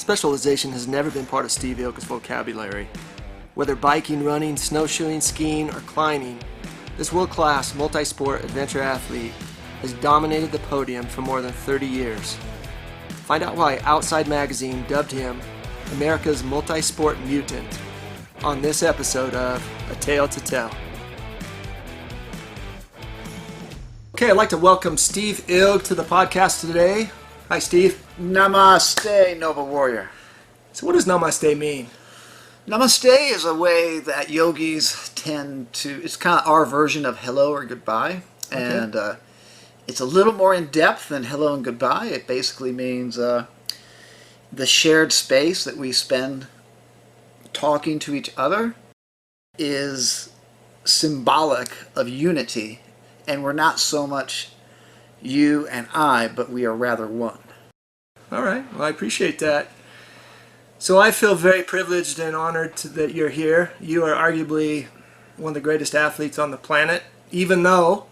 Specialization has never been part of Steve Ilka's vocabulary. Whether biking, running, snowshoeing, skiing, or climbing, this world-class multi-sport adventure athlete has dominated the podium for more than 30 years. Find out why Outside Magazine dubbed him America's multi-sport mutant on this episode of A Tale to Tell. Okay, I'd like to welcome Steve Ilg to the podcast today. Hi, Steve. Namaste, noble warrior. So what does Namaste mean? Namaste is a way that yogis tend to, it's kind of our version of hello or goodbye. Okay. And it's a little more in depth than hello and goodbye. It basically means the shared space that we spend talking to each other is symbolic of unity. And we're not so much you and I, but we are rather one. All right. Well, I appreciate that. So I feel very privileged and honored that you're here. You are arguably one of the greatest athletes on the planet, even though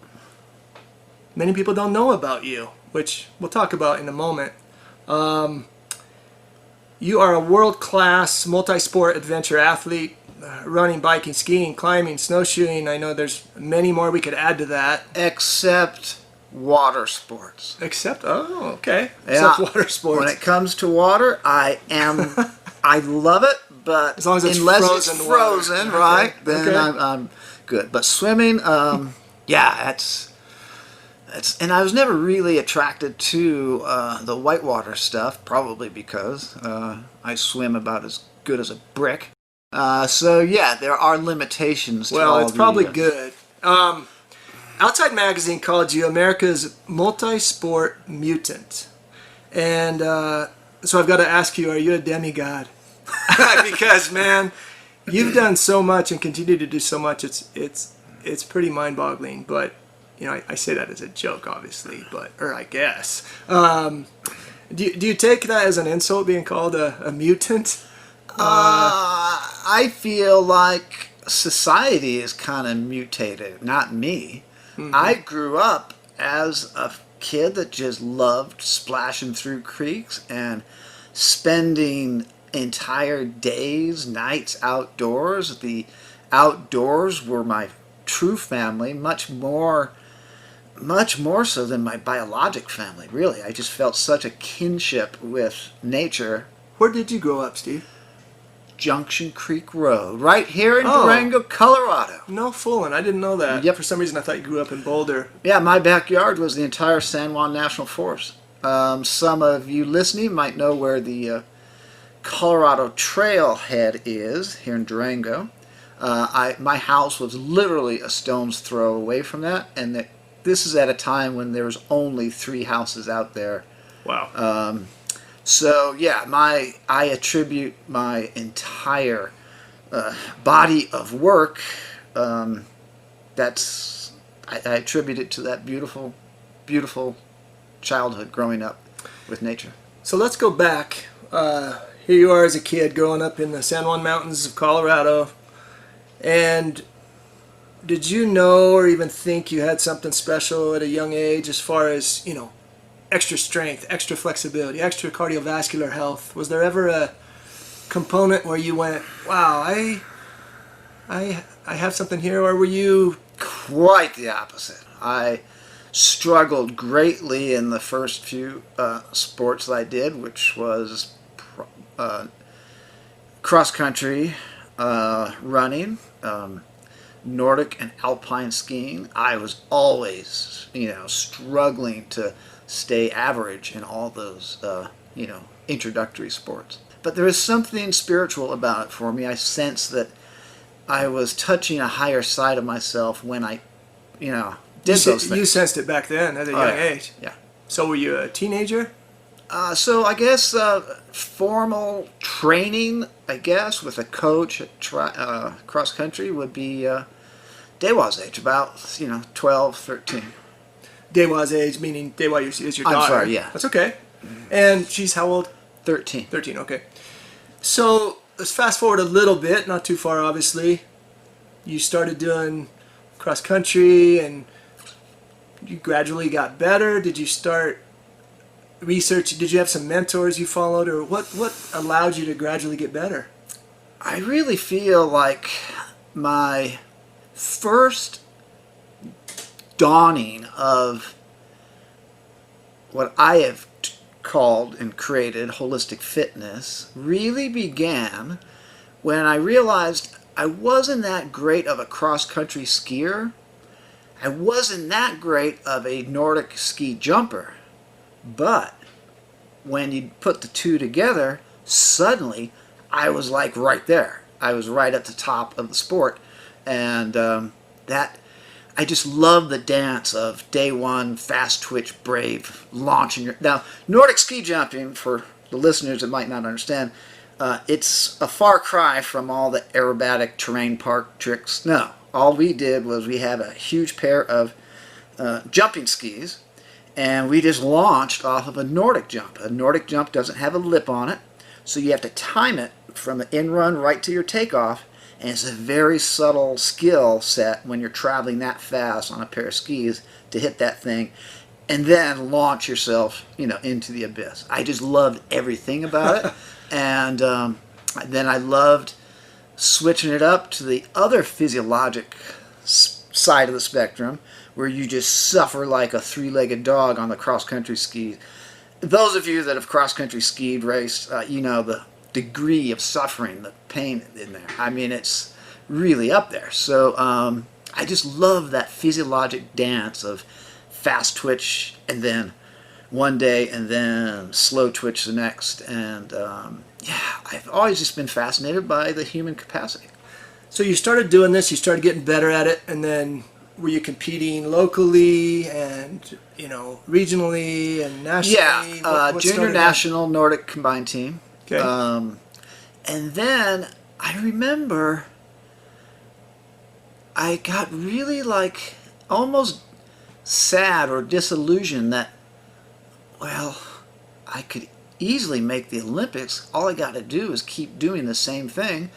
many people don't know about you, which we'll talk about in a moment. You are a world-class multi-sport adventure athlete, running, biking, skiing, climbing, snowshoeing. I know there's many more we could add to that. Except water sports. Oh, okay. Yeah. Except water sports. When it comes to water, I love it, but as long as it's unless frozen it's frozen, water. right, Okay. then Okay. I'm good. But swimming, that's and I was never really attracted to the whitewater stuff, probably because I swim about as good as a brick. So yeah, there are limitations to Well, all it's probably good. Outside Magazine called you America's multi-sport mutant. And so I've got to ask you, are you a demigod? Because, man, you've done so much and continue to do so much. It's pretty mind-boggling. But, you know, I say that as a joke, obviously, or I guess. Do you take that as an insult, being called a mutant? I feel like society is kind of mutated, not me. Mm-hmm. I grew up as a kid that just loved splashing through creeks and spending entire days, nights outdoors. The outdoors were my true family, much more so than my biologic family, really. I just felt such a kinship with nature. Where did you grow up, Steve? Junction Creek Road, right here in Durango, Colorado. No fooling, I didn't know that. Yep. For some reason I thought you grew up in Boulder. Yeah, my backyard was the entire San Juan National Forest. Some of you listening might know where the Colorado Trailhead is here in Durango. My house was literally a stone's throw away from that, and this is at a time when there was only 3 houses out there. Wow. So yeah, I attribute my entire body of work. I attribute it to that beautiful, beautiful childhood growing up with nature. So let's go back. Here you are as a kid growing up in the San Juan Mountains of Colorado. And did you know or even think you had something special at a young age as far as, you know, extra strength, extra flexibility, extra cardiovascular health? Was there ever a component where you went, wow, I have something here? Or were you... Quite the opposite. I struggled greatly in the first few sports that I did, which was cross country, running, Nordic and alpine skiing. I was always, struggling to stay average in all those, introductory sports. But there is something spiritual about it for me. I sense that I was touching a higher side of myself when I, did those things. You sensed it back then at a young age. Yeah. So were you a teenager? So I guess formal training, with a coach at cross country would be Dewa's age, about 12, 13. Dewa's age, meaning Dewa is your daughter. I'm sorry, yeah. That's okay. And she's how old? 13. 13, okay. So let's fast forward a little bit, not too far obviously. You started doing cross country and you gradually got better. Did you start research? Did you have some mentors you followed, or what allowed you to gradually get better? I really feel like my first dawning of what I have called and created holistic fitness really began when I realized I wasn't that great of a cross-country skier. I wasn't that great of a Nordic ski jumper. But when you put the two together, suddenly I was like right there. I was right at the top of the sport. And that I just love the dance of day one, fast twitch, brave, launching your... Now, Nordic ski jumping, for the listeners that might not understand, it's a far cry from all the aerobatic terrain park tricks. No, all we did was we had a huge pair of jumping skis, and we just launched off of a Nordic jump. A Nordic jump doesn't have a lip on it, so you have to time it from the in run right to your takeoff. And it's a very subtle skill set when you're traveling that fast on a pair of skis to hit that thing and then launch yourself, into the abyss. I just loved everything about it. And then I loved switching it up to the other physiologic side of the spectrum where you just suffer like a three-legged dog on the cross-country skis. Those of you that have cross-country skied, raced, the degree of suffering, the pain in there. I mean, it's really up there. So I just love that physiologic dance of fast twitch and then one day and then slow twitch the next. And I've always just been fascinated by the human capacity. So you started doing this, you started getting better at it, and then were you competing locally and, regionally and nationally? Yeah, What junior started national Nordic combined team. Okay. And then I remember I got really almost sad or disillusioned that, I could easily make the Olympics. All I got to do is keep doing the same thing,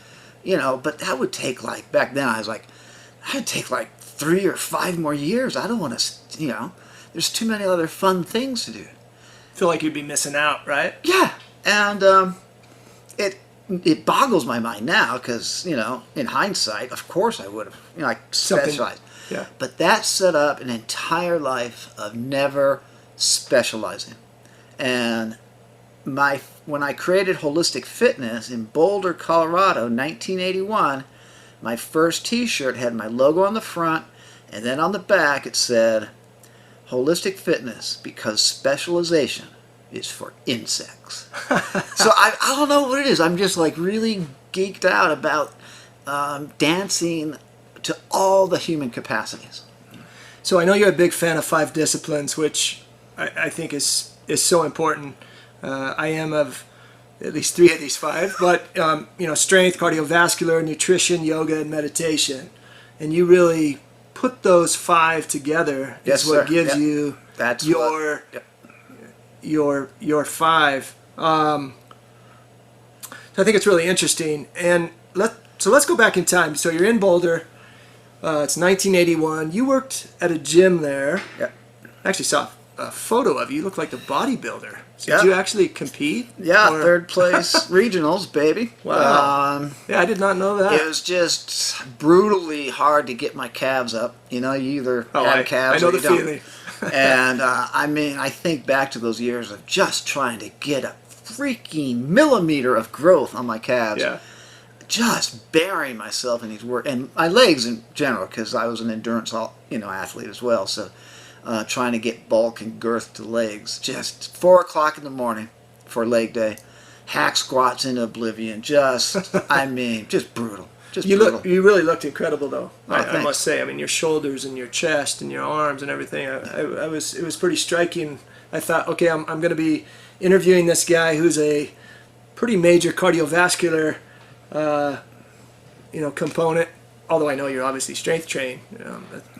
but that would take back then I was like, that'd take 3 or 5 more years. I don't want to, there's too many other fun things to do. Feel like you'd be missing out, right? Yeah. And it boggles my mind now because, in hindsight, of course I would have, specialized. Yeah. But that set up an entire life of never specializing. And when I created Holistic Fitness in Boulder, Colorado, 1981, my first t-shirt had my logo on the front, and then on the back it said, Holistic Fitness, because specialization is for insects. So I don't know what it is. I'm just really geeked out about dancing to all the human capacities. So I know you're a big fan of 5 disciplines, which I think is so important. I am of at least 3 of these 5, but strength, cardiovascular, nutrition, yoga, and meditation. And you really put those 5 together. Yes, is what sir. gives Yep. you That's your 5. So I think it's really interesting. And let's go back in time. So you're in Boulder. It's 1981. You worked at a gym there. Yep. I actually saw a photo of you. You look like a bodybuilder. So Yeah. did you actually compete? Yeah, Or- 3rd place regionals, baby. Wow. Yeah, I did not know that. It was just brutally hard to get my calves up. You either Oh, have I calves know or you the don't. feeling. And I think back to those years of just trying to get a freaking millimeter of growth on my calves. Yeah. Just burying myself in these work and my legs in general because I was an endurance athlete as well. So trying to get bulk and girth to legs. Just 4 o'clock in the morning for leg day, hack squats into oblivion. Just just brutal. Just brutal. You really looked incredible, though. Oh, I must say. I mean, your shoulders and your chest and your arms and everything. It was pretty striking. I thought, okay, I'm going to be interviewing this guy who's a pretty major cardiovascular, component. Although I know you're obviously strength trained,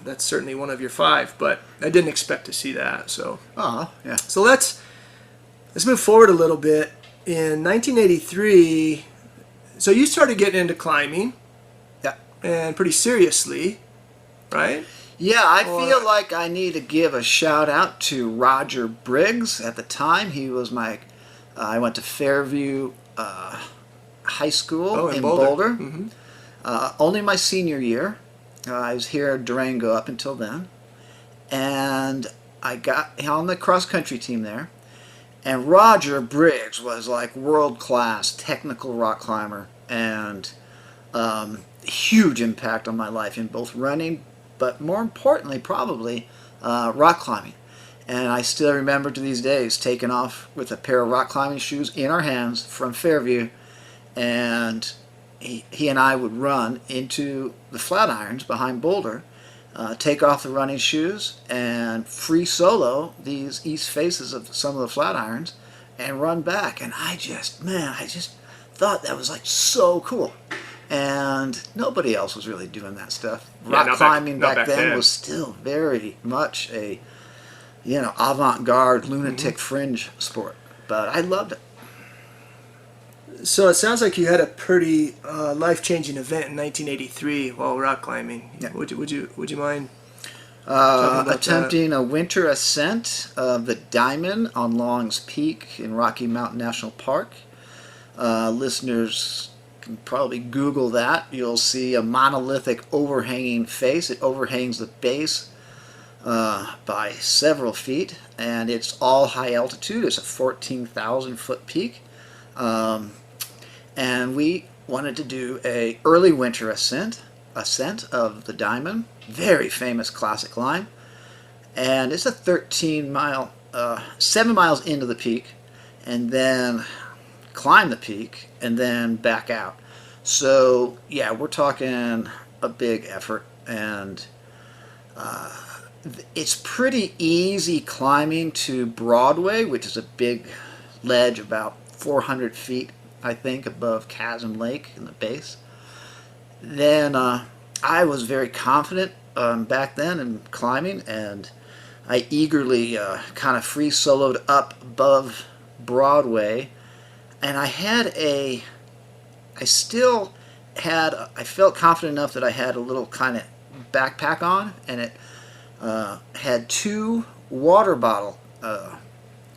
that's certainly one of your 5. But I didn't expect to see that. So, Yeah. so let's move forward a little bit. In 1983, so you started getting into climbing. Yeah. And pretty seriously, right? Yeah, I Or- feel like I need to give a shout out to Roger Briggs. At the time, he was my. I went to Fairview High School in in Boulder. Boulder. Mm-hmm. Only my senior year. I was here at Durango up until then, and I got on the cross country team there. And Roger Briggs was like world class technical rock climber, and huge impact on my life in both running, but more importantly, probably rock climbing. And I still remember to these days taking off with a pair of rock climbing shoes in our hands from Fairview, and he and I would run into the Flatirons behind Boulder, take off the running shoes, and free solo these east faces of some of the Flatirons and run back. And I just thought that was like so cool. And nobody else was really doing that stuff. Rock climbing back then was still very much a, avant-garde, lunatic fringe sport. But I loved it. So it sounds like you had a pretty life-changing event in 1983 while rock climbing. Yeah. Would you mind talking about attempting a winter ascent of the Diamond on Long's Peak in Rocky Mountain National Park. Listeners can probably Google that. You'll see a monolithic overhanging face. It overhangs the base by several feet, and it's all high altitude. It's a 14,000 foot peak. And we wanted to do a early winter ascent of the Diamond, very famous classic climb, and it's a 13-mile, 7 miles into the peak, and then climb the peak, and then back out. So yeah, we're talking a big effort, and it's pretty easy climbing to Broadway, which is a big ledge about 400 feet, I think, above Chasm Lake in the base. Then I was very confident back then in climbing, and I eagerly kind of free soloed up above Broadway, and I felt confident enough that I had a little kind of backpack on, and it had 2 water bottle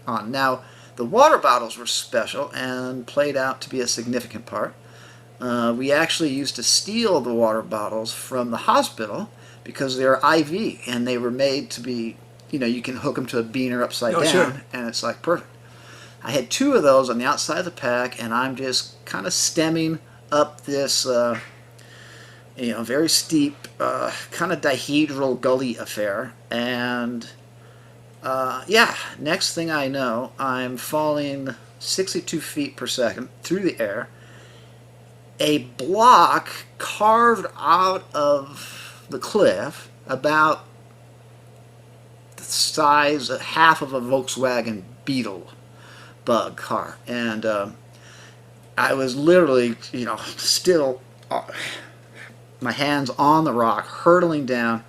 on. Now, the water bottles were special and played out to be a significant part. We actually used to steal the water bottles from the hospital because they're IV, and they were made to be, you can hook them to a beaner upside down, sure. and it's like perfect. I had 2 of those on the outside of the pack, and I'm just kind of stemming up this, very steep, kind of dihedral gully affair, and next thing I know, I'm falling 62 feet per second through the air. A block carved out of the cliff, about the size of half of a Volkswagen Beetle bug car. And I was literally, still, my hands on the rock, hurtling down,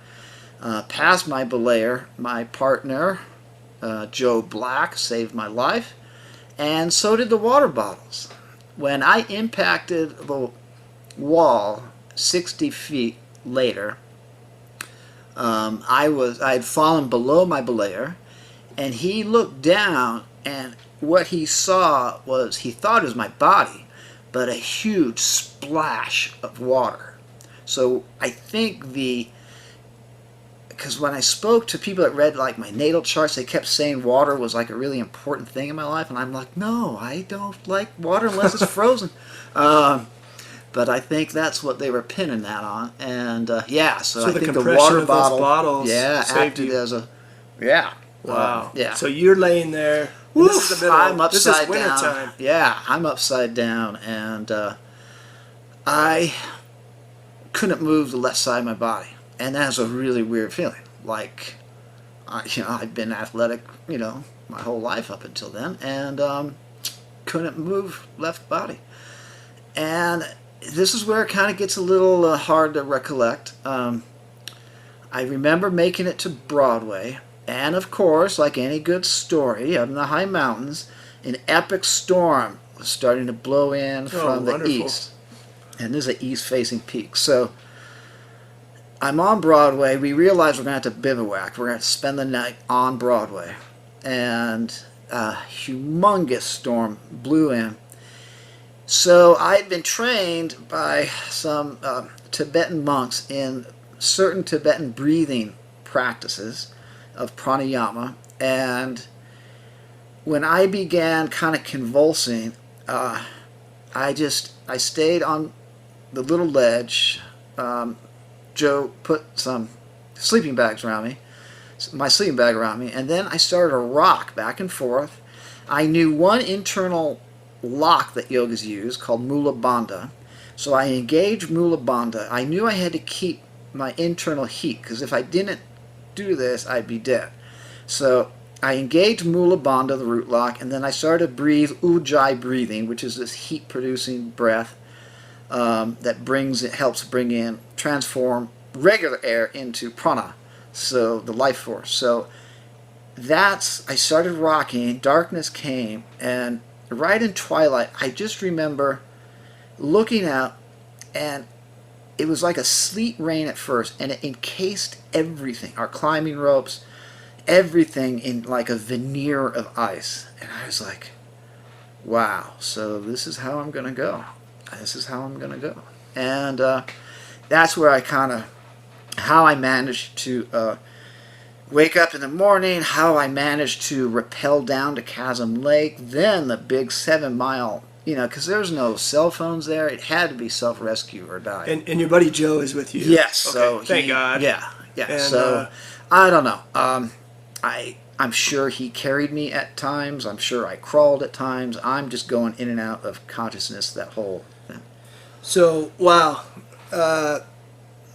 past my belayer. My partner, Joe Black, saved my life, and so did the water bottles. When I impacted the wall 60 feet later, I had fallen below my belayer, and he looked down, and what he saw was, he thought it was my body, but a huge splash of water. So I think because when I spoke to people that read like my natal charts, they kept saying water was like a really important thing in my life, and I'm like, no, I don't like water unless it's frozen. But I think that's what they were pinning that on, and so I think the water bottles acted as a wow. Yeah. So you're laying there. And this is the middle. I'm upside this is winter down. time. Yeah, I'm upside down, and I couldn't move the left side of my body. And that's a really weird feeling. Like, I've been athletic, my whole life up until then, and couldn't move left body. And this is where it kind of gets a little hard to recollect. I remember making it to Broadway, and of course, like any good story up in the high mountains, an epic storm was starting to blow in from the east. And this is an east-facing peak. So I'm on Broadway. We realize we're going to have to bivouac. We're going to spend the night on Broadway. And a humongous storm blew in. So I'd been trained by some Tibetan monks in certain Tibetan breathing practices of pranayama. And when I began kind of convulsing, I stayed on the little ledge. Joe put some sleeping bags around me, my sleeping bag around me, and then I started to rock back and forth. I knew one internal lock that yogas use called Mula Bandha. So I engaged Mula Bandha. I knew I had to keep my internal heat, because if I didn't do this, I'd be dead. So I engaged Mula Bandha, the root lock, and then I started to breathe Ujjayi breathing, which is this heat-producing breath that helps bring in, transform regular air into prana, so the life force. So I started rocking, darkness came, and right in twilight, I just remember looking out, and it was like a sleet rain at first, and it encased everything, our climbing ropes, everything in like a veneer of ice. And I was like, wow, so this is how I'm going to go. This is how I'm going to go. And that's where how I managed to wake up in the morning, how I managed to rappel down to Chasm Lake, then the big 7-mile, because there's no cell phones there. It had to be self-rescue or die. And your buddy Joe is with you. Yes. Okay, So thank God. Yeah. And, so I don't know. I'm sure he carried me at times. I'm sure I crawled at times. I'm just going in and out of consciousness that whole thing. So, wow.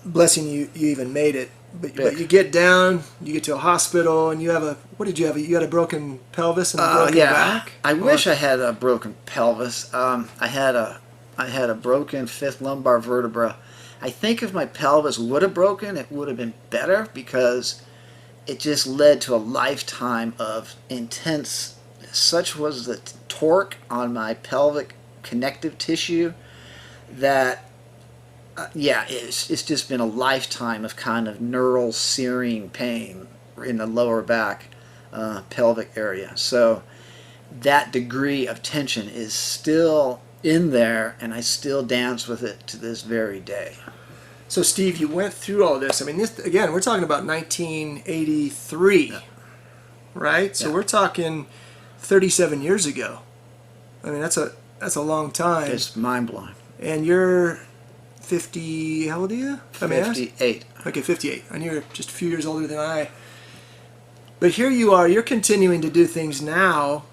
Blessing you even made it. But you get down, you get to a hospital, and you have what did you have? You had a broken pelvis and a broken back? I wish I had a broken pelvis. I had a broken fifth lumbar vertebra. I think if my pelvis would have broken, it would have been better, because it just led to a lifetime of intense, such was the torque on my pelvic connective tissue that it's just been a lifetime of kind of neural searing pain in the lower back pelvic area. So that degree of tension is still in there, and I still dance with it to this very day. So Steve, you went through all this. I mean, this again, we're talking about 1983, right? So we're talking 37 years ago. I mean, that's a long time. It's mind-blowing. And you're 50, how old are you? 58. Okay, 58. And you're just a few years older than I. But here you are, you're continuing to do things now,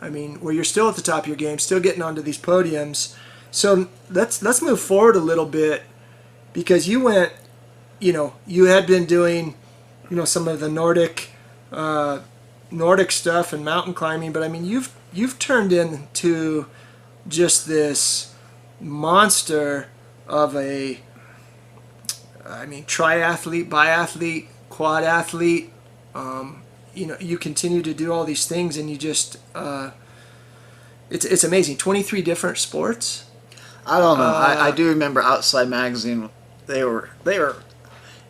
I mean, where you're still at the top of your game, still getting onto these podiums. So let's move forward a little bit, because you went, you had been doing, some of the Nordic stuff and mountain climbing, but I mean, you've turned into just this monster of a, triathlete, biathlete, quad athlete. You continue to do all these things, and you just, it's amazing. 23 different sports. I don't know. I do remember Outside Magazine. They were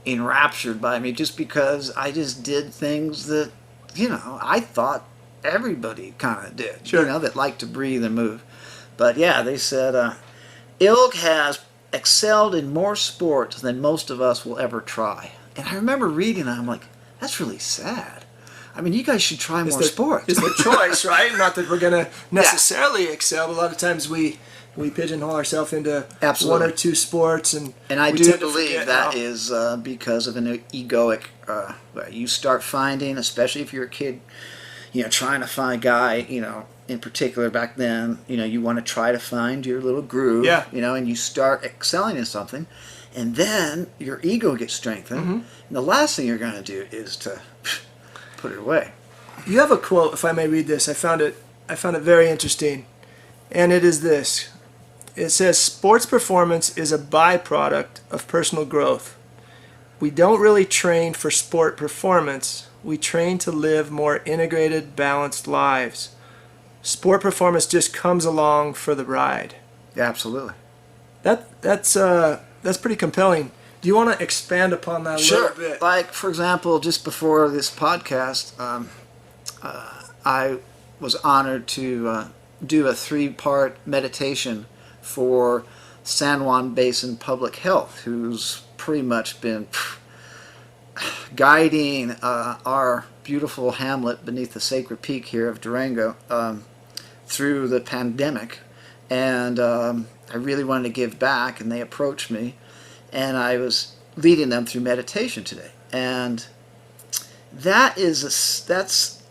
enraptured by me, just because I just did things that, I thought everybody kind of did. Sure. That liked to breathe and move. But yeah, they said, Ilg has excelled in more sports than most of us will ever try. And I remember reading that, I'm like, that's really sad. I mean, you guys should try more sports. It's the choice, right? Not that we're going to necessarily excel, but a lot of times we pigeonhole ourselves into one or two sports. And I do believe that is because of an egoic, you start finding, especially if you're a kid, trying to find a guy, in particular back then, you want to try to find your little groove, and you start excelling in something, and then your ego gets strengthened, and the last thing you're going to do is to put it away. You have a quote, if I may read this. I found it very interesting, and it is this. It says, "Sports performance is a byproduct of personal growth. We don't really train for sport performance. We train to live more integrated, balanced lives. Sport performance just comes along for the ride." Yeah, absolutely. That's pretty compelling, Do you want to expand upon that a Sure. little bit? Like, for example, just before this podcast, I was honored to do a 3-part meditation for San Juan Basin Public Health, who's pretty much been guiding our beautiful hamlet beneath the sacred peak here of Durango through the pandemic. And I really wanted to give back, and they approached me, and I was leading them through meditation today. And that's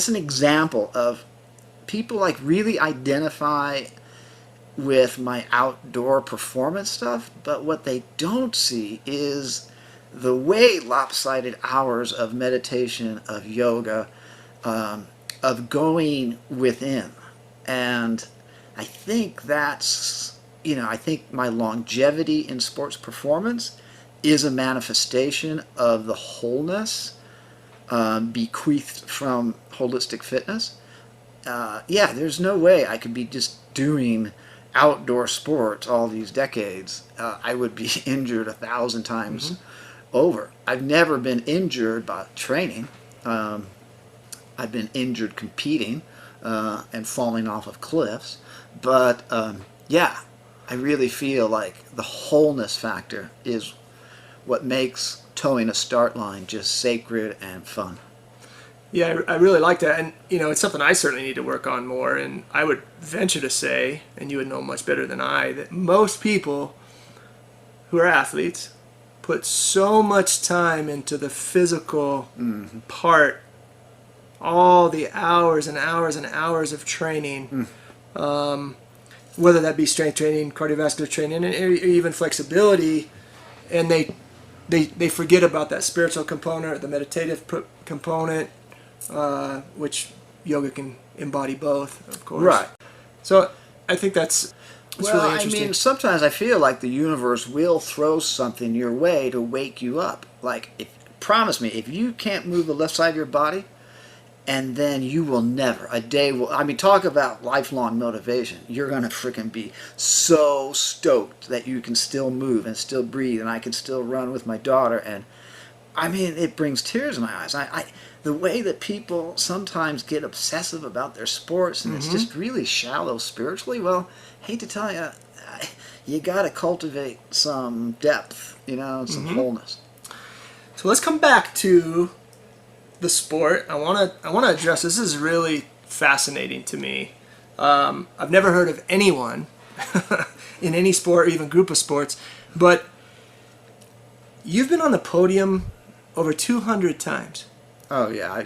an example of people like really identify with my outdoor performance stuff, but what they don't see is the way lopsided hours of meditation, of yoga, of going within. And I think that's, I think my longevity in sports performance is a manifestation of the wholeness bequeathed from holistic fitness. There's no way I could be just doing outdoor sports all these decades. I would be injured 1,000 times over. I've never been injured by training. I've been injured competing and falling off of cliffs. But I really feel like the wholeness factor is what makes towing a start line just sacred and fun. Yeah, I really like that. And, it's something I certainly need to work on more. And I would venture to say, and you would know much better than I, that most people who are athletes put so much time into the physical part, all the hours and hours and hours of training, whether that be strength training, cardiovascular training, or even flexibility, and they forget about that spiritual component, the meditative component, which yoga can embody both, of course. Right. So I think that's really interesting. I mean, sometimes I feel like the universe will throw something your way to wake you up. Like, promise me, if you can't move the left side of your body, and then you will never, talk about lifelong motivation. You're going to freaking be so stoked that you can still move and still breathe, and I can still run with my daughter. And it brings tears in my eyes. The way that people sometimes get obsessive about their sports, and it's just really shallow spiritually. Well, hate to tell you, you got to cultivate some depth, some wholeness. So let's come back to the sport. I want to address this. Is really fascinating to me. I've never heard of anyone in any sport or even group of sports, but you've been on the podium over 200 times. Oh yeah.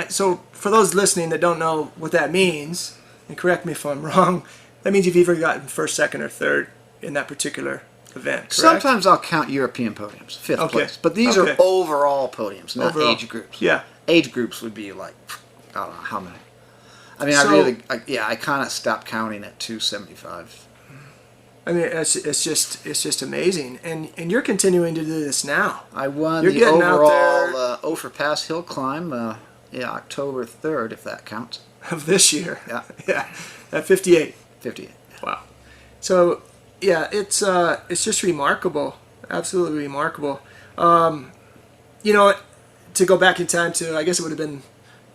So for those listening that don't know what that means, and correct me if I'm wrong, that means you've either gotten first, second, or third in that particular event, correct? Sometimes I'll count European podiums, 5th place. But these are overall podiums, not age groups. Yeah. Age groups would be like, I don't know how many. I kind of stopped counting at 275. It's just amazing, and you're continuing to do this now. I won the overall Ophir Pass Hill Climb, October 3rd, if that counts. Of this year. Yeah. At 58. 58. Wow. So it's just remarkable, absolutely remarkable. To go back in time to, I guess it would have been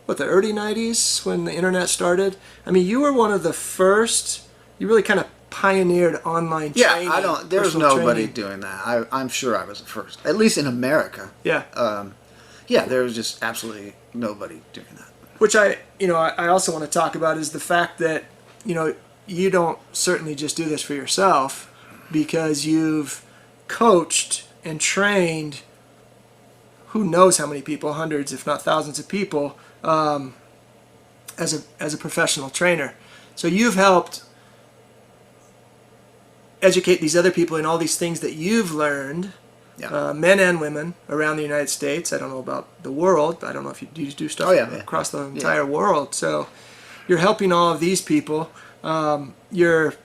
the early 90s when the internet started. You were one of the first. You really kind of pioneered online training. Yeah, there's nobody doing that. I'm sure I was the first, at least in America. Yeah. There was just absolutely nobody doing that. Which I also want to talk about is the fact that, you don't certainly just do this for yourself, because you've coached and trained who knows how many people, hundreds if not thousands of people, as a professional trainer. So you've helped educate these other people in all these things that you've learned, men and women around the United States. I don't know about the world. I don't know if you do stuff across the entire world. So you're helping all of these people. You've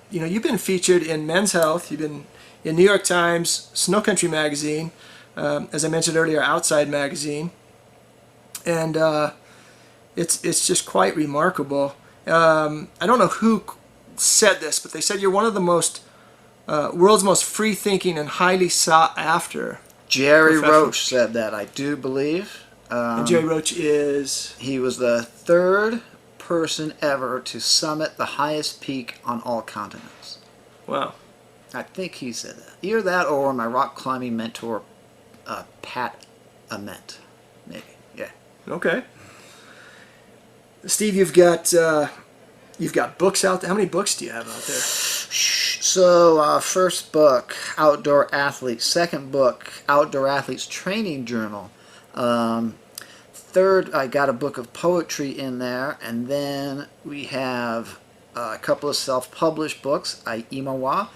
been featured in Men's Health. You've been in New York Times, Snow Country Magazine, as I mentioned earlier, Outside Magazine, and it's just quite remarkable. I don't know who said this, but they said you're one of the most world's most free-thinking and highly sought after. Jerry Roach said that, I do believe. And Jerry Roach is... He was the third person ever to summit the highest peak on all continents. Wow. I think he said that. Either that or my rock climbing mentor, Pat Ament. Maybe, yeah. Okay. Steve, you've got books out there. How many books do you have out there? So, first book, Outdoor Athletes. Second book, Outdoor Athletes Training Journal. Third, I got a book of poetry in there. And then we have a couple of self-published books, Imawa.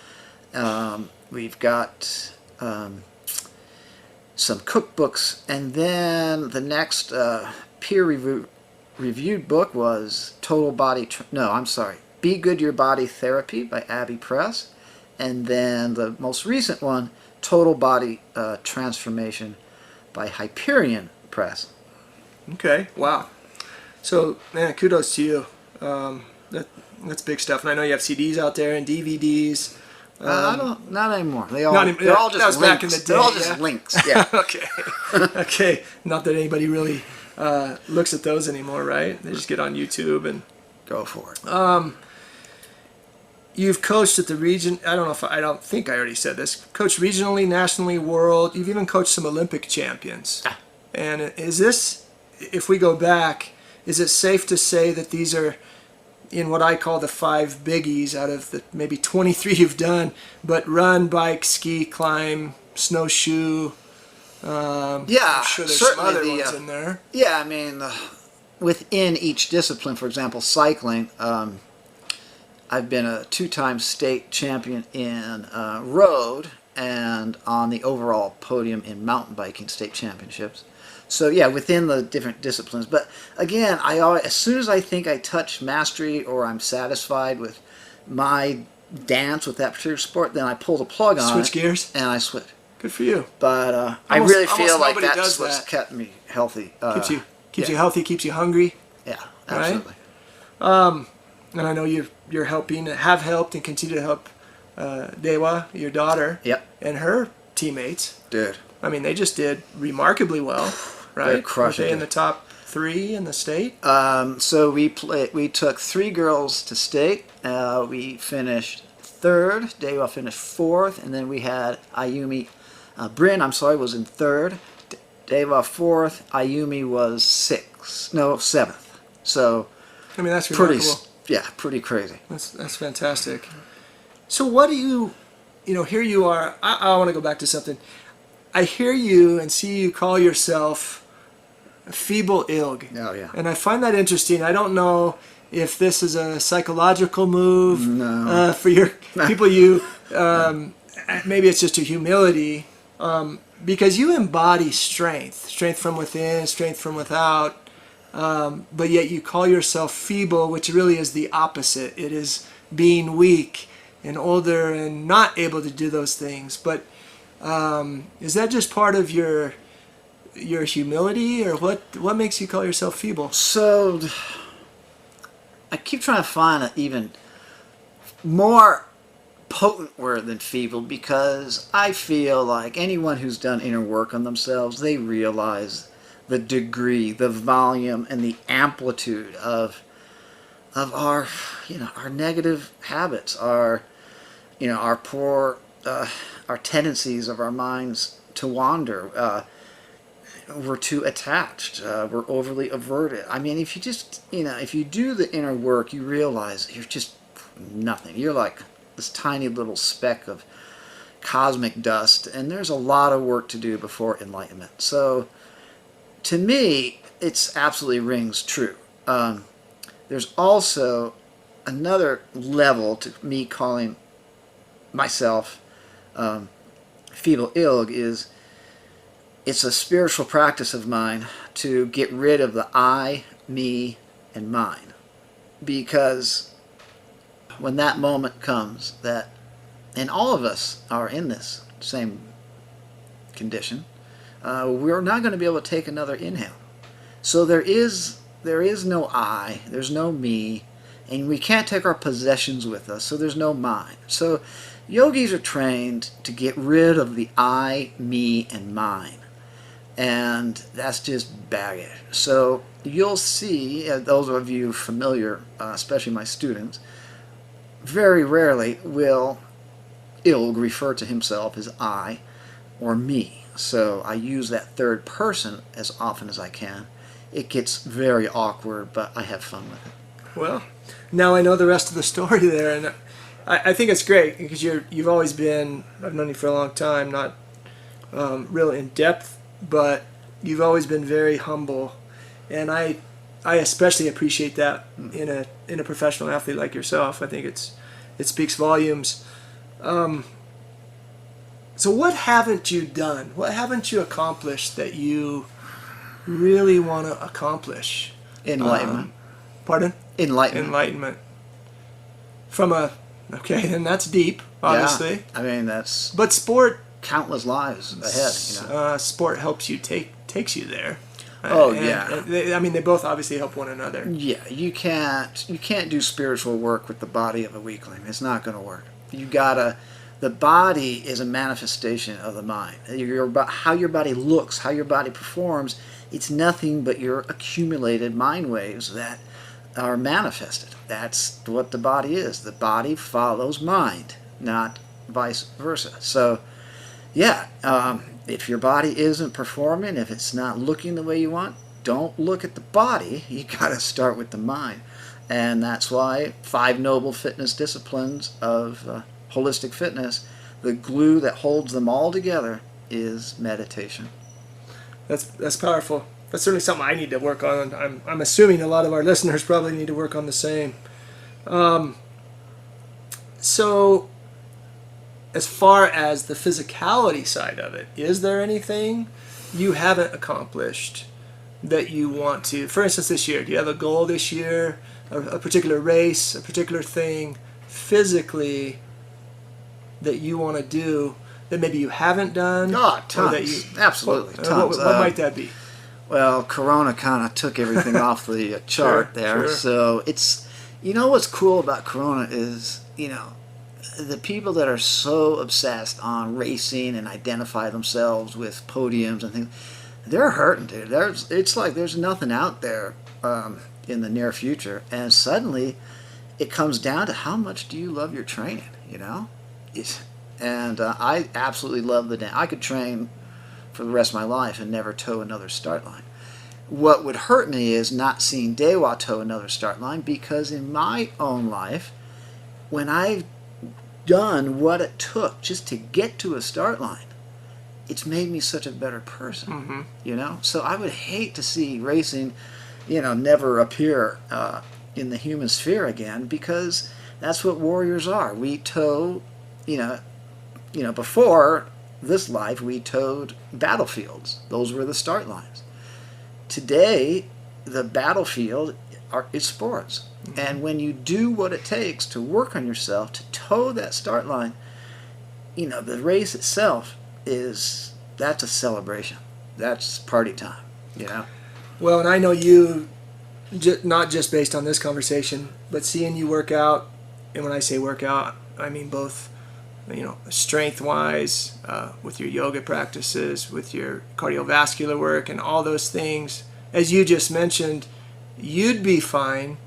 We've got some cookbooks. And then the next peer-reviewed book was Be Good Your Body Therapy by Abbey Press. And then the most recent one, Total Body Transformation by Hyperion Press. Okay, wow. So, man, kudos to you. That's big stuff. And I know you have CDs out there and DVDs. Not anymore. They're all just that was links. Back in the day, They're all just links. Yeah. Okay. Okay. Not that anybody really looks at those anymore, right? They just get on YouTube and go for it. You've coached at the region. I don't think I already said this. Coached regionally, nationally, world. You've even coached some Olympic champions. Ah. And is this, if we go back, is it safe to say that these are in what I call the 5 biggies out of the maybe 23 you've done, but run, bike, ski, climb, snowshoe? I'm sure there's some other ones in there. Yeah, I mean, within each discipline, for example, cycling, I've been a 2-time state champion in road and on the overall podium in mountain biking state championships. So yeah, within the different disciplines. But again, as soon as I think I touch mastery or I'm satisfied with my dance with that particular sport, then I pull the plug on Switch gears? And I switch. Good for you. But I really feel like nobody that's does what's that. kept me healthy. Keeps you healthy, keeps you hungry. Yeah, absolutely. Right? And I know you're helping, have helped, and continue to help Dewa, your daughter, Yep. and her teammates. Dude. I mean, they just did remarkably well, right? They crushed Were they it. in the top 3 in the state? So we took 3 girls to state. We finished 3rd. Dewa finished 4th, and then we had Ayumi. Bryn, was in 3rd. Dewa 4th. Ayumi was 7th. So, I mean, that's remarkable. Pretty crazy. That's fantastic. So what do you here you are. I want to go back to something. I hear you and see you call yourself feeble ilg. Oh, yeah. And I find that interesting. I don't know if this is a psychological move for your people maybe it's just a humility because you embody strength from within, strength from without. But yet you call yourself feeble, which really is the opposite. It is being weak and older and not able to do those things. But is that just part of your humility, or what makes you call yourself feeble? So I keep trying to find an even more potent word than feeble, because I feel like anyone who's done inner work on themselves, they realize the degree, the volume, and the amplitude of our negative habits, our poor our tendencies of our minds to wander. We're too attached. We're overly averted. I mean, if you do the inner work, you realize you're just nothing. You're like this tiny little speck of cosmic dust, and there's a lot of work to do before enlightenment. So, to me, it's absolutely rings true. There's also another level to me calling myself feeble ilg is it's a spiritual practice of mine to get rid of the I, me, and mine. Because when that moment comes that, and all of us are in this same condition, we're not going to be able to take another inhale. So there is no I, there's no me, and we can't take our possessions with us, so there's no mine. So Yogis are trained to get rid of the I, me, and mine. And that's just baggage. So you'll see, those of you familiar, especially my students, very rarely will it'll refer to himself as I or me. So I use that third person as often as I can. It gets very awkward, but I have fun with it. Well, now I know the rest of the story there, and I think it's great because you've always been, I've known you for a long time, not real in depth, but you've always been very humble, and I especially appreciate that in a professional athlete like yourself. I think it speaks volumes. So what haven't you done? What haven't you accomplished that you really want to accomplish? Enlightenment. Pardon? Enlightenment. Enlightenment. Okay, and that's deep, obviously. Yeah, I mean, that's But sport, countless lives ahead. You know? sport helps you takes you there. Oh, And yeah. they both obviously help one another. Yeah, you can't do spiritual work with the body of a weakling. It's not going to work. The body is a manifestation of the mind. How your body looks, how your body performs, it's nothing but your accumulated mind waves that are manifested. That's what the body is. The body follows mind, not vice versa. So, yeah, if your body isn't performing, if it's not looking the way you want, don't look at the body. You got to start with the mind. And that's why 5 noble fitness disciplines of holistic fitness, the glue that holds them all together is meditation. That's powerful. That's certainly something I need to work on. I'm assuming a lot of our listeners probably need to work on the same. So, as far as the physicality side of it, is there anything you haven't accomplished that you want to? For instance, this year, do you have a goal this year, a particular race, a particular thing physically that you want to do that maybe you haven't done? Oh, tons. Absolutely, tons. What might that be? Well, Corona kind of took everything off the chart there. Sure. So it's, what's cool about Corona is, the people that are so obsessed on racing and identify themselves with podiums and things, they're hurting, dude. It's like there's nothing out there in the near future. And suddenly it comes down to how much do you love your training, And I absolutely love the dance. I could train for the rest of my life and never toe another start line. What would hurt me is not seeing Dewa toe another start line, because in my own life, when I've done what it took just to get to a start line, it's made me such a better person. So I would hate to see racing, never appear in the human sphere again, because that's what warriors are. We toe, before this life, we towed battlefields. Those were the start lines. Today, the battlefield is sports. And when you do what it takes to work on yourself, to toe that start line, the race itself that's a celebration. That's party time, Well, and I know you, not just based on this conversation, but seeing you work out, and when I say work out, I mean both, strength-wise, with your yoga practices, with your cardiovascular work, and all those things. As you just mentioned, you'd be fine,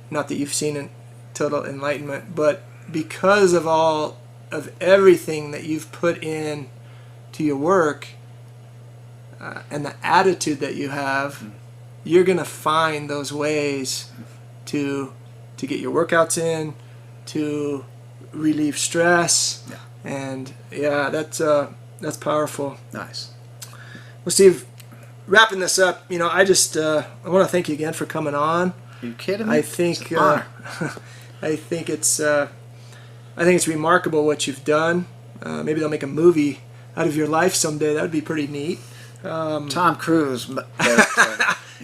not that you've seen total enlightenment, but because of everything that you've put in to your work and the attitude that you have, you're going to find those ways to get your workouts in, to relieve stress, and that's powerful. Nice. Well, Steve, wrapping this up, I want to thank you again for coming on. Are you kidding me? I think I think it's remarkable what you've done. Maybe they'll make a movie out of your life someday. That would be pretty neat. Tom Cruise.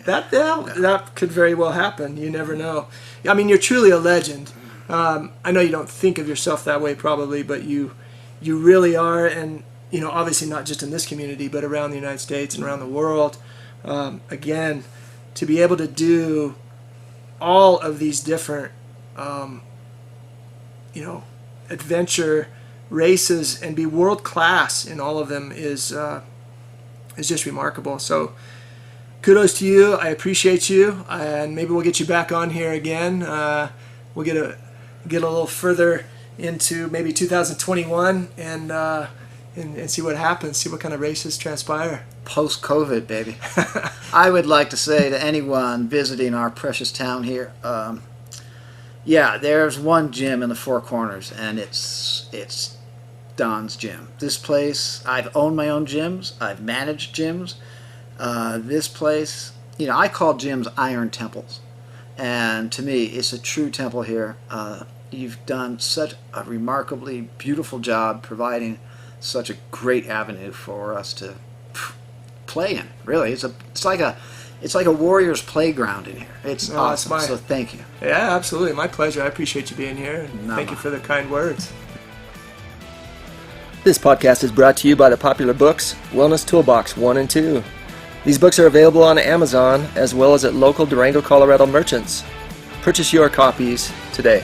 That could very well happen. You never know. I mean, you're truly a legend. I know you don't think of yourself that way probably, but you really are, and obviously not just in this community, but around the United States and around the world. Again, to be able to do all of these different, adventure races and be world class in all of them is just remarkable. So kudos to you. I appreciate you, and maybe we'll get you back on here again. We'll get a little further into maybe 2021 and see what happens, see what kind of races transpire. Post-COVID, baby. I would like to say to anyone visiting our precious town here, yeah, there's one gym in the Four Corners, and it's Don's gym. This place, I've owned my own gyms, I've managed gyms. This place, I call gyms iron temples, and to me, it's a true temple here. You've done such a remarkably beautiful job providing such a great avenue for us to play in. Really, it's like a warrior's playground in here. It's awesome. So thank you. Yeah, absolutely, my pleasure. I appreciate you being here, and thank you for the kind words. This podcast is brought to you by the popular books Wellness Toolbox 1 and 2. These books are available on Amazon as well as at local Durango, Colorado merchants. Purchase your copies today.